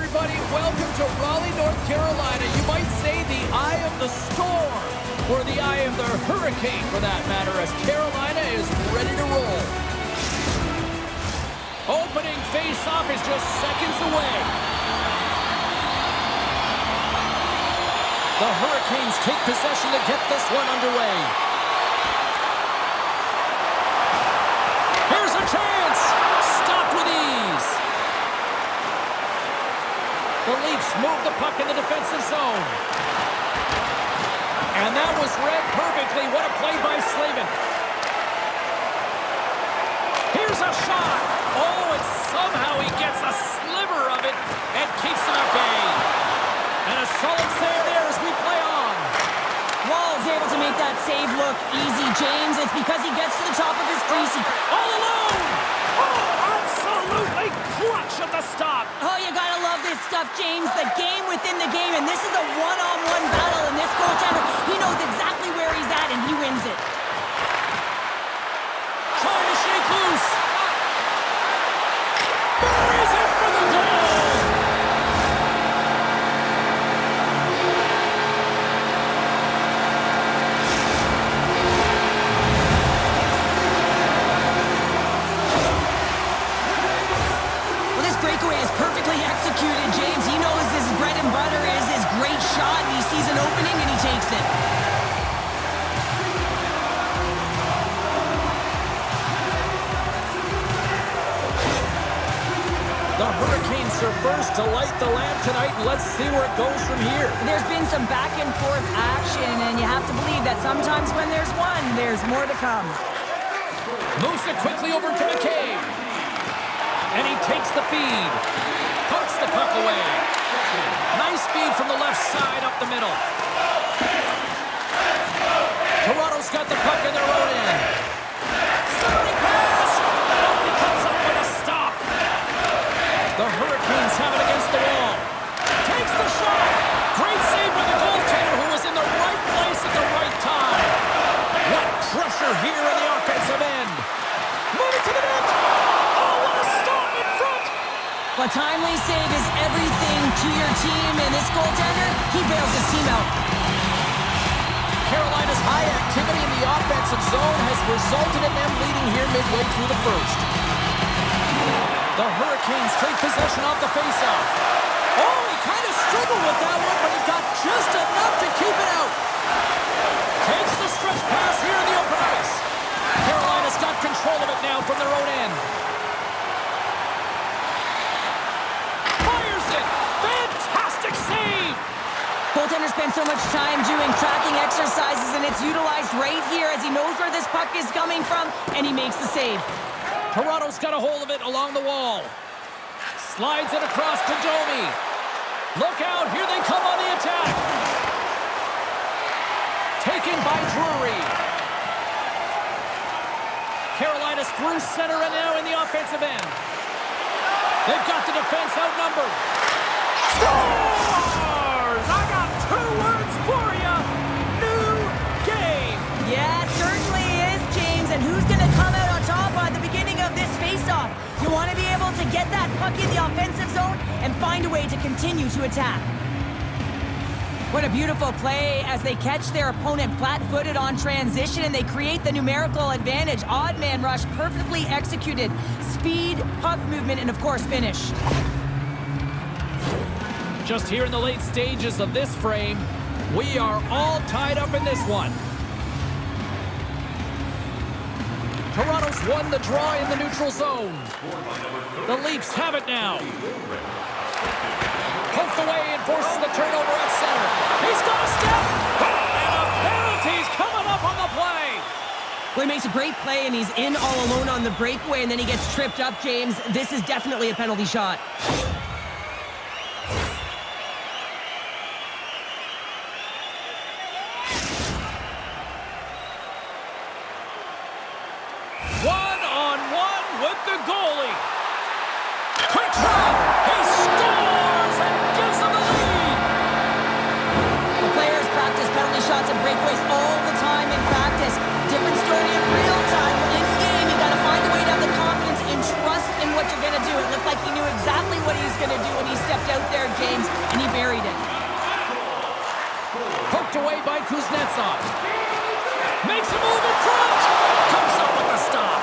everybody. Welcome to Raleigh, North Carolina. You might say the eye of the storm, or the eye of the hurricane, for that matter, as Carolina is ready to roll. Opening face-off is just seconds away. The Hurricanes take possession to get this one underway. Here's a chance! Stopped with ease. The Leafs move the puck in the defensive zone. And that was read perfectly. What a play by Slavin. Here's a shot. Oh, and somehow he gets a sliver of it and keeps it at bay. And a solid save there as we play on. Wall's able to make that save look easy, James. It's because he gets to the top of his crease. All alone! Oh, absolutely clutch at the stop. Oh, you gotta love this stuff, James. The game within the game, and this is a one-on-one battle, and this goaltender, he knows exactly where he's at, and he wins it. Trying to shake loose. Buries it for the goal! Well, this breakaway is perfectly executed, James. He knows his bread and butter is his great shot, and he sees an opening, and he takes it. The Hurricanes are first to light the lamp tonight. Let's see where it goes from here. There's been some back and forth action, and you have to believe that sometimes when there's one, there's more to come. Moves it quickly over to McCabe. And he takes the feed. Pokes the puck away. Nice feed from the left side up the middle. Toronto's got the puck in their own end. Centering pass! Oh, he comes up with a stop. The Hurricanes have it against the wall. Takes the shot. Great save by the goaltender, who was in the right place at the right time. What pressure here in the offensive end. Moving to the net. Oh, what a stop in front. A timely save is everything to your team, and this goaltender, he bails his team out. Carolina's high activity in the offensive zone has resulted in them leading here midway through the first. The Hurricanes take possession off the faceoff. Oh, he kind of struggled with that one, but he got just enough to keep it out. Takes the stretch pass here in the open ice. Carolina's got control of it now from their own end. Fires it! Fantastic save! Goaltender spends so much time doing tracking exercises, and it's utilized right here as he knows where this puck is coming from, and he makes the save. Toronto's got a hold of it along the wall. Slides it across to Domi. Look out, here they come on the attack. Taken by Drury. Carolina's through center and now in the offensive end. They've got the defense outnumbered. Scores! I got two words for you. New game. Yeah, it certainly is, James, and who's going to come out on top at the beginning of this face-off? You want to be able to get that puck in the offensive zone and find a way to continue to attack. What a beautiful play as they catch their opponent flat-footed on transition, and they create the numerical advantage. Odd man rush, perfectly executed. Speed, puck movement, and of course, finish. Just here in the late stages of this frame, we are all tied up in this one. Toronto's won the draw in the neutral zone. The Leafs have it now. Poked away and forces the turnover at center. He's got a step. And a penalty's coming up on the play. Well, he makes a great play, and he's in all alone on the breakaway, and then he gets tripped up, James. This is definitely a penalty shot. One-on-one with the goalie. Quick shot. He scores and gives them the lead. The players practice penalty shots and breakaways all the time in practice. Different story in real time. In game, you got to find a way to have the confidence and trust in what you're going to do. It looked like he knew exactly what he was going to do when he stepped out there, knocked away by Kuznetsov. Makes a move in front. Comes up with the stop.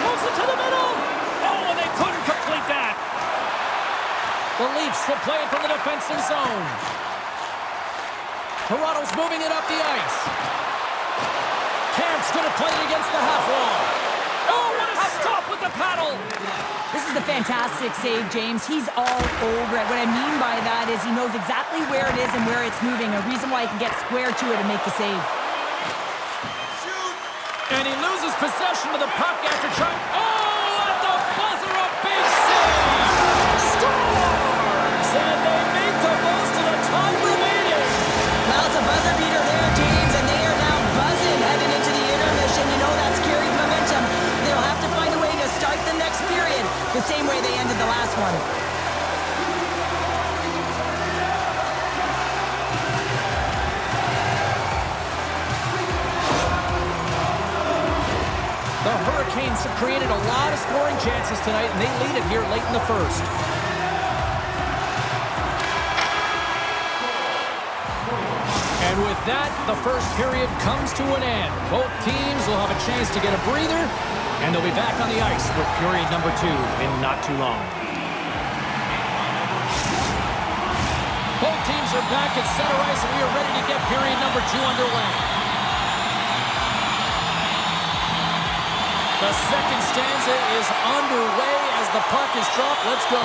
Moves it to the middle. Oh, and they couldn't complete that. The Leafs will play it from the defensive zone. Toronto's moving it up the ice. Camp's going to play it against the half wall. Oh, what a stop with the paddle. This is a fantastic save, James. He's all over it. What I mean by that is he knows exactly where it is and where it's moving. A reason why he can get square to it and make the save. And he loses possession of the puck after trying... Oh, at the buzzer, a big save! Scores! And they make the most of the time remaining. Well, it's a buzzer beater there, James, and they are now buzzing heading into the intermission. You know that's carried momentum. They'll have to find a way to start the next period the same way they ended the last one. The Hurricanes have created a lot of scoring chances tonight, and they lead it here late in the first. And with that, the first period comes to an end. Both teams will have a chance to get a breather, and they'll be back on the ice with period number 2 in not too long. Both teams are back at center ice, and we are ready to get period number 2 underway. The second stanza is underway as the puck is dropped. Let's go.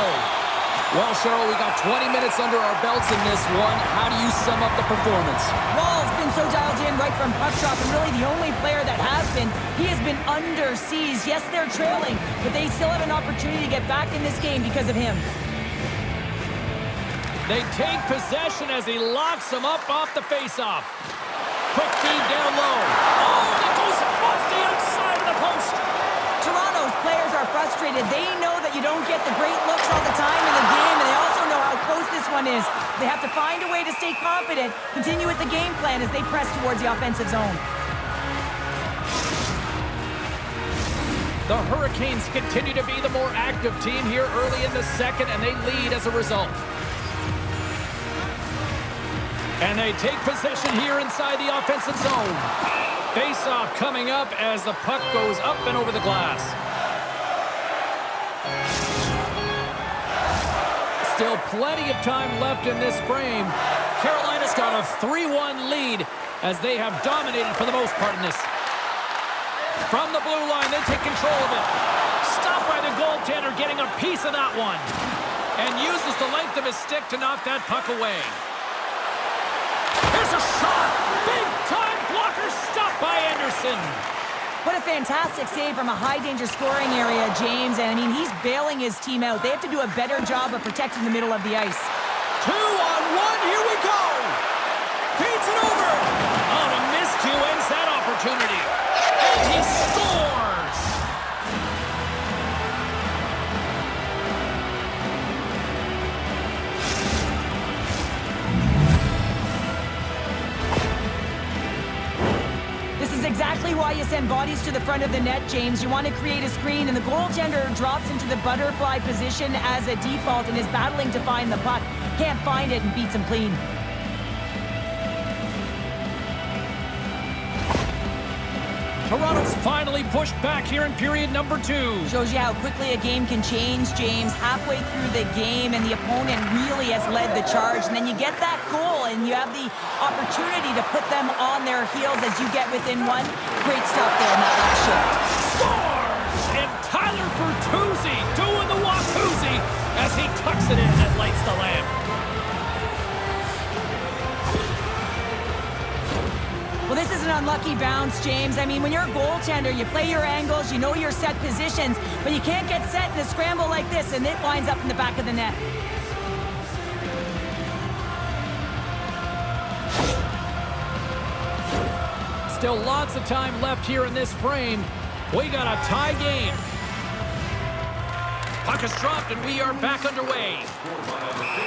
Well, Cheryl, we got 20 minutes under our belts in this one. How do you sum up the performance? Wall's been so dialed in right from puck drop, and really the only player that has been. He has been under siege. Yes, they're trailing, but they still have an opportunity to get back in this game because of him. They take possession as he locks him up off the faceoff. Quick feed down low. Oh, and it goes off the outside of the post. Toronto's players are frustrated. They know that you don't get the great looks all the time in the game, and they also know how close this one is. They have to find a way to stay confident, continue with the game plan as they press towards the offensive zone. The Hurricanes continue to be the more active team here early in the second, and they lead as a result. And they take possession here inside the offensive zone. Face-off coming up as the puck goes up and over the glass. Still plenty of time left in this frame. Carolina's got a 3-1 lead as they have dominated for the most part in this. From the blue line, they take control of it. Stopped by the goaltender, getting a piece of that one. And uses the length of his stick to knock that puck away. Here's a shot! Big-time blocker stopped by Anderson. What a fantastic save from a high-danger scoring area, James. And, I mean, he's bailing his team out. They have to do a better job of protecting the middle of the ice. 2-on-1, here we go! Feeds it over! Oh, and a miscue ends that opportunity. And he scores! This is exactly why you send bodies to the front of the net, James. You want to create a screen, and the goaltender drops into the butterfly position as a default and is battling to find the puck. Can't find it and beats him clean. Toronto's finally pushed back here in period number 2. Shows you how quickly a game can change, James. Halfway through the game, and the opponent really has led the charge. And then you get that goal, and you have the opportunity to put them on their heels as you get within one. Great stuff there in that last shift. Scores! And Tyler Bertuzzi doing the Wachuzzi as he tucks it in and lights the lamp. Well, this is an unlucky bounce, James. I mean, when you're a goaltender, you play your angles, you know your set positions, but you can't get set in a scramble like this, and it winds up in the back of the net. Still lots of time left here in this frame. We got a tie game. Puck is dropped, and we are back underway.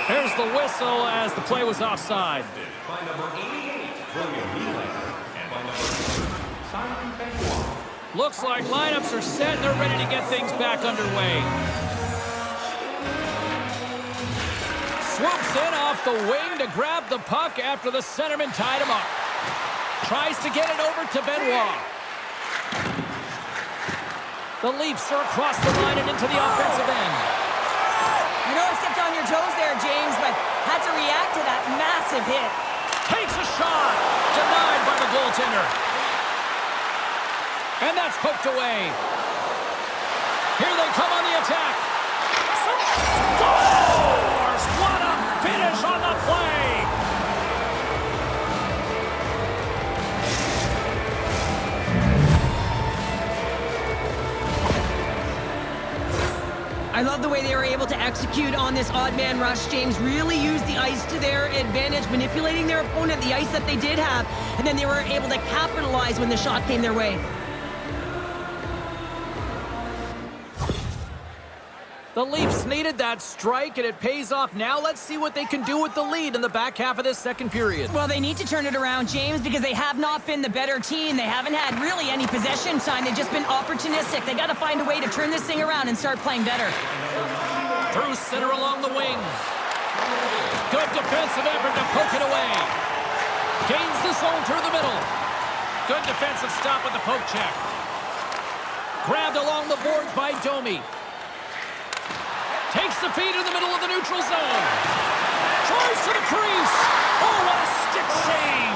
Here's the whistle as the play was offside. Looks like lineups are set and they're ready to get things back underway. swoops in off the wing to grab the puck after the centerman tied him up. Tries to get it over to Benoit. The Leafs are across the line and into the offensive end. You know I stepped on your toes there, James, but had to react to that massive hit. Takes a shot. Denied by the goaltender. And that's poked away. Here they come on the attack. Scores! What a finish on the play! I love the way they were able to execute on this odd man rush, James. Really used the ice to their advantage, manipulating their opponent, the ice that they did have, and then they were able to capitalize when the shot came their way. The Leafs needed that strike, and it pays off. Now let's see what they can do with the lead in the back half of this second period. Well, they need to turn it around, James, because they have not been the better team. They haven't had really any possession time. They've just been opportunistic. They got to find a way to turn this thing around and start playing better. Through center along the wing. Good defensive effort to poke it away. Gains the zone through the middle. Good defensive stop with the poke check. Grabbed along the boards by Domi. Takes the feed in the middle of the neutral zone. Tries to the crease. Oh, what a stick save.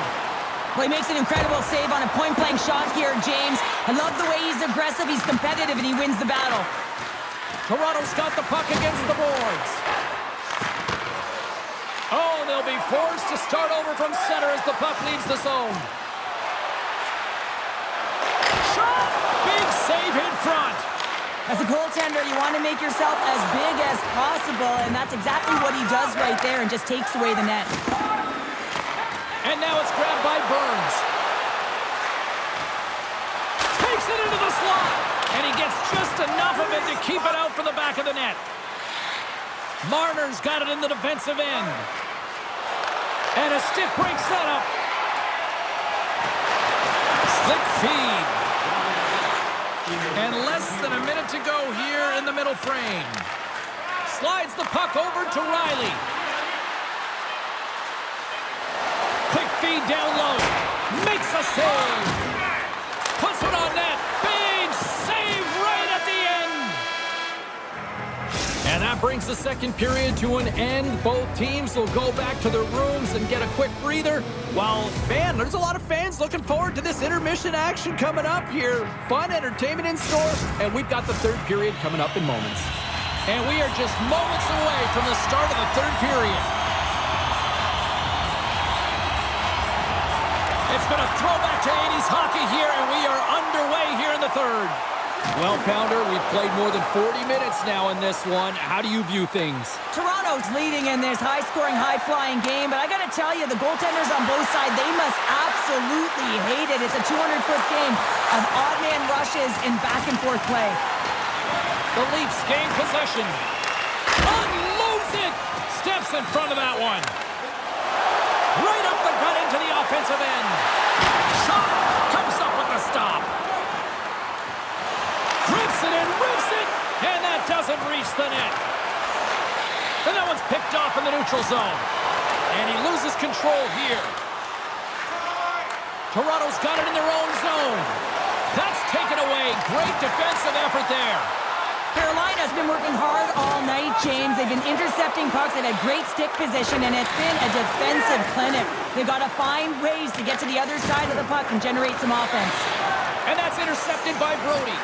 Well, he makes an incredible save on a point-blank shot here, James. I love the way he's aggressive, he's competitive, and he wins the battle. Toronto's got the puck against the boards. Oh, they'll be forced to start over from center as the puck leaves the zone. Shot! Big save in front. As a goaltender, you want to make yourself as big as possible, and that's exactly what he does right there and just takes away the net. And now it's grabbed by Burns. Takes it into the slot, and he gets just enough of it to keep it out for the back of the net. Marner's got it in the defensive end. And a stick break setup. Slick feed. And less than a minute to go here in the middle frame. Slides the puck over to Riley. Quick feed down low. Makes a save. Puts it on net. Big save right at the end. And that brings the second period to an end. Both teams will go back to their rooms and get a quick breather. While there's a lot of fans looking forward to this intermission action coming up here. Fun entertainment in store, and we've got the third period coming up in moments. And we are just moments away from the start of the third period. It's been a throwback to 80s hockey here, and we are underway here in the third. Well, Pounder, we've played more than 40 minutes now in this one. How do you view things? Toronto's leading in this high-scoring, high-flying game, but I got to tell you, the goaltenders on both sides, they must absolutely hate it. It's a 200-foot game of odd-man rushes and back-and-forth play. The Leafs gain possession. Unloads it! Steps in front of that one. Right up the gut into the offensive end. Shot! Comes up with a stop. Rips it and rips it, and that doesn't reach the net. And that one's picked off in the neutral zone. And he loses control here. Toronto's got it in their own zone. That's taken away. Great defensive effort there. Carolina's been working hard all night, James. They've been intercepting pucks. They've had great stick position, and it's been a defensive clinic. They've got to find ways to get to the other side of the puck and generate some offense. And that's intercepted by Brody.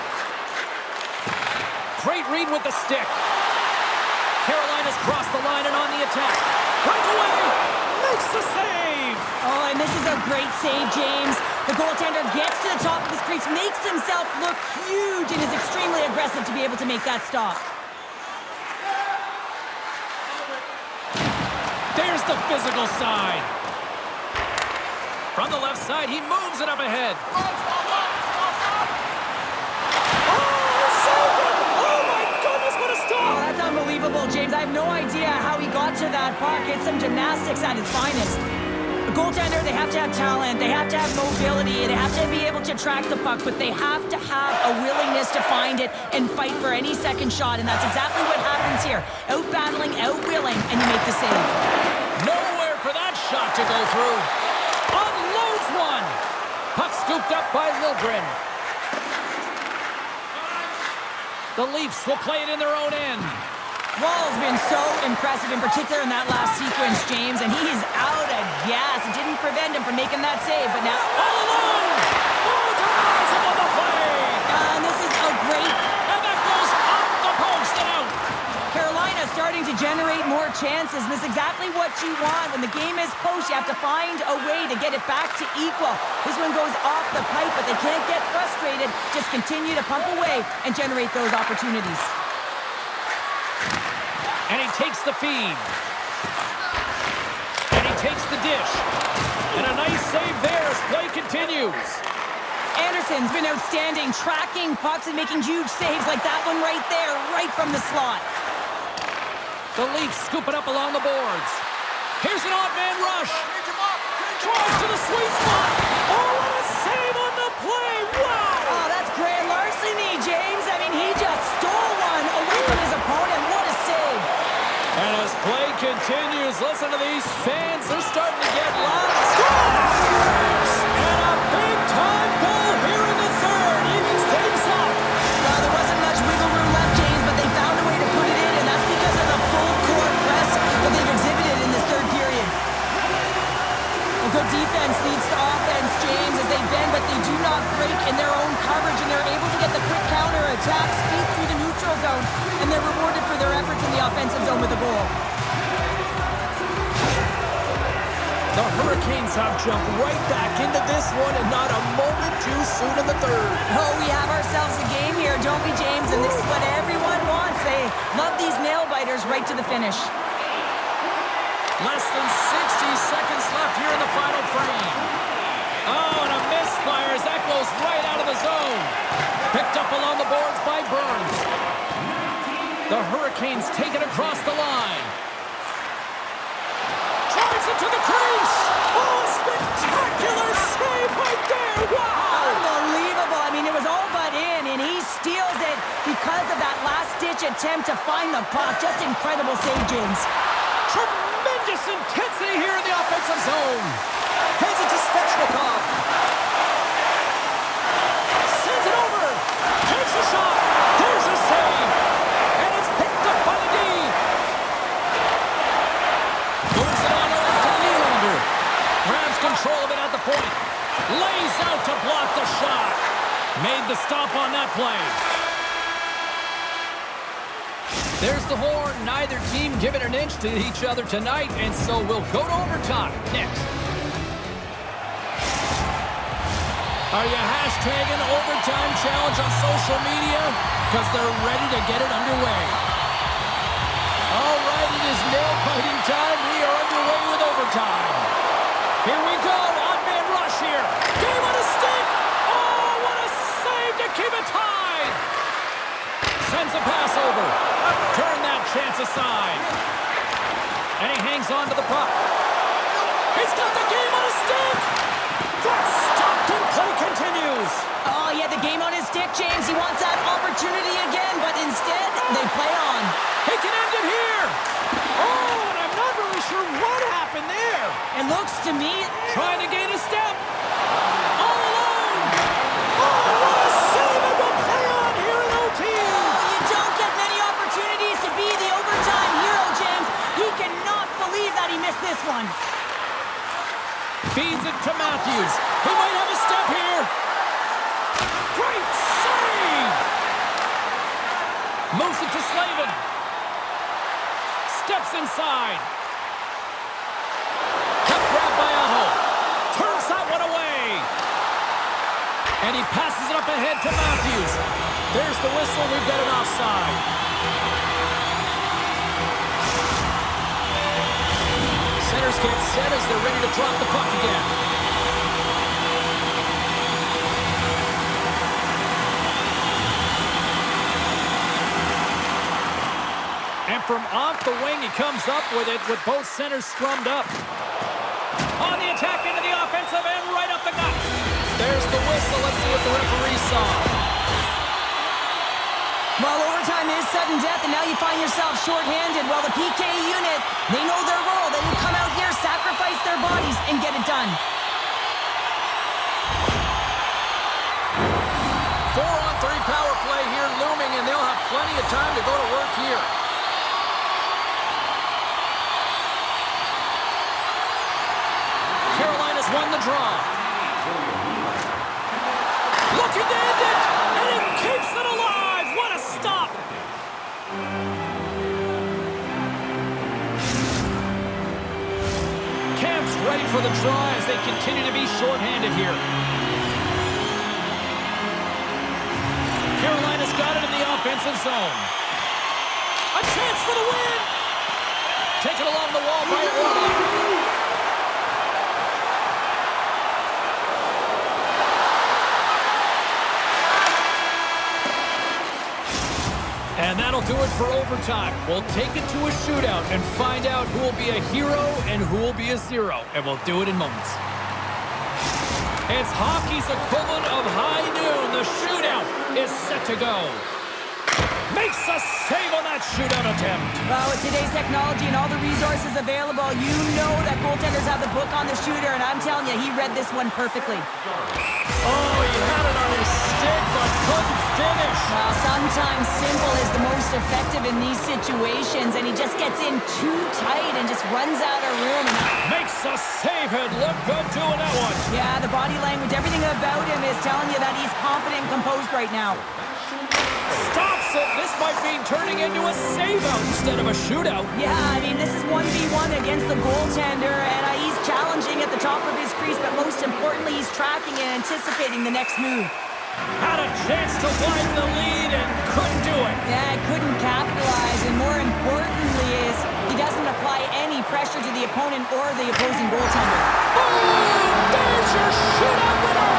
Great read with the stick. Carolina's crossed the line and on the attack. Breakaway! Makes the save! Oh, and this is a great save, James. The goaltender gets to the top of his crease, makes himself look huge, and is extremely aggressive to be able to make that stop. There's the physical side. From the left side, he moves it up ahead. Unbelievable, James. I have no idea how he got to that puck. It's some gymnastics at its finest. goaltender, they have to have talent, they have to have mobility, they have to be able to track the puck, but they have to have a willingness to find it and fight for any second shot, and that's exactly what happens here. Out-battling, out-willing, and you make the save. Nowhere for that shot to go through. Unloads one. Puck scooped up by Liljegren. The Leafs will play it in their own end. Wall's been so impressive, in particular in that last sequence, James, and he's out of gas. It didn't prevent him from making that save, but now... All alone! Oh, drives him on the play! And this is a great... And that goes off the post and out! Carolina starting to generate more chances, and this is exactly what you want. When the game is close, you have to find a way to get it back to equal. This one goes off the pipe, but they can't get frustrated. Just continue to pump away and generate those opportunities. And he takes the feed. And he takes the dish. And a nice save there as play continues. Anderson's been outstanding, tracking pucks and making huge saves like that one right there, right from the slot. The Leafs scoop it up along the boards. Here's an odd man rush. Drives to the sweet spot. Oh, what a save on the play. Wow! Oh, that's grand larceny, James. I mean, he just stole one away from his opponent. What a save. And as play continues, listen to these fans. They're starting to get loud. Scores! And a big-time goal here in the third. Evens things up. Well, there wasn't much wiggle room left, James, but they found a way to put it in, and that's because of the full-court press that they've exhibited in this third period. A good defense leads to offense, James, as they bend, but they do not break in their own coverage, and they're able to get the quick counter-attack, speed through the neutral zone, and they're rewarded for their efforts in the offensive zone with a goal. The Hurricanes have jumped right back into this one, and not a moment too soon in the third. Oh, we have ourselves a game here, don't we, James? And this is what everyone wants. They love these nail-biters right to the finish. Less than 60 seconds left here in the final frame. Oh, and a misfire as that goes right out of the zone. Picked up along the boards by Burns. The Hurricanes take it across the line. Drives it to the crease. Oh, a spectacular save right there. Wow. Unbelievable. I mean, it was all but in, and he steals it because of that last-ditch attempt to find the puck. Just incredible save, James. Tremendous intensity here in the offensive zone. Hands it to Svechnikov. Sends it over. Takes a shot. There's a save. And it's picked up by the D. Moves it on over to Nylander. Grabs control of it at the point. Lays out to block the shot. Made the stop on that play. There's the horn. Neither team giving an inch to each other tonight, and so we'll go to overtime next. Are you hashtagging overtime challenge on social media? Because they're ready to get it underway. All right, it is nail-biting time. We are underway with overtime. Here we go. Odd man rush here. Game on a stick. Oh, what a save to keep it tied. Sends a pass over. Turn that chance aside. And he hangs on to the puck. He's got the game on a stick. That's stopped and play continues. Oh, yeah, the game on his stick, James. He wants that opportunity again, but instead, they play on. He can end it here. Oh, and I'm not really sure what happened there. It looks to me... Trying to gain a step. All alone. Oh, what a save, and we'll play on here in OT. You don't get many opportunities to be the overtime hero, James. He cannot believe that he missed this one. Feeds it to Matthews. He might have a step here. Great save. Moves it to Slavin. Steps inside. Puck grab by Aho. Turns that one away. And he passes it up ahead to Matthews. There's the whistle. We've got an offside. Centers get set as they're ready to drop the puck again. And from off the wing, he comes up with it with both centers strummed up. On the attack. Aggressive and right up the gut. There's the whistle. Let's see what the referee saw. Well, overtime is sudden death, and now you find yourself shorthanded. Well, the PK unit, they know their role. They will come out here, sacrifice their bodies, and get it done. 4-on-3 power play here looming, and they'll have plenty of time to go to work here. Carolina's won the draw. Looking to end it, and it keeps it alive. What a stop. Camp's ready for the draw as they continue to be shorthanded here. Carolina's got it in the offensive zone. A chance for the win. Taken along the wall by Warlock. And that'll do it for overtime. We'll take it to a shootout and find out who will be a hero and who will be a zero. And we'll do it in moments. It's hockey's equivalent of high noon. The shootout is set to go. Makes a save on that shootout attempt. Well, with today's technology and all the resources available, you know that goaltenders have the book on the shooter, and I'm telling you, he read this one perfectly. Oh, he had it on his stick, but couldn't finish. Well, sometimes simple is the most effective in these situations, and he just gets in too tight and just runs out of room. Makes a save and look good doing that one. Yeah, the body language, everything about him is telling you that he's confident and composed right now. Stops it. This might be turning into a save-out instead of a shootout. Yeah, I mean, this is 1v1 against the goaltender, and he's challenging at the top of his crease, but most importantly, he's tracking and anticipating the next move. Had a chance to widen the lead and couldn't do it. Yeah, couldn't capitalize, and more importantly is he doesn't apply any pressure to the opponent or the opposing goaltender. Oh, there's your shootout winner!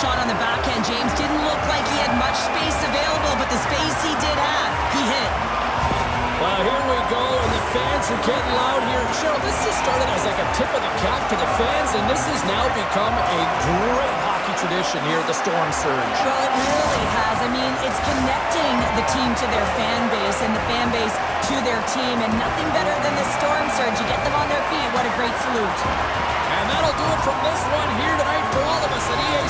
Shot on the backhand, James. Didn't look like he had much space available, but the space he did have, he hit. Well, here we go, and the fans are getting loud here. Cheryl, this just started as like a tip of the cap to the fans, and this has now become a great hockey tradition here at the Storm Surge. Well, it really has. I mean, it's connecting the team to their fan base and the fan base to their team, and nothing better than the Storm Surge. You get them on their feet. What a great salute. And that'll do it from this one here tonight for all of us at EA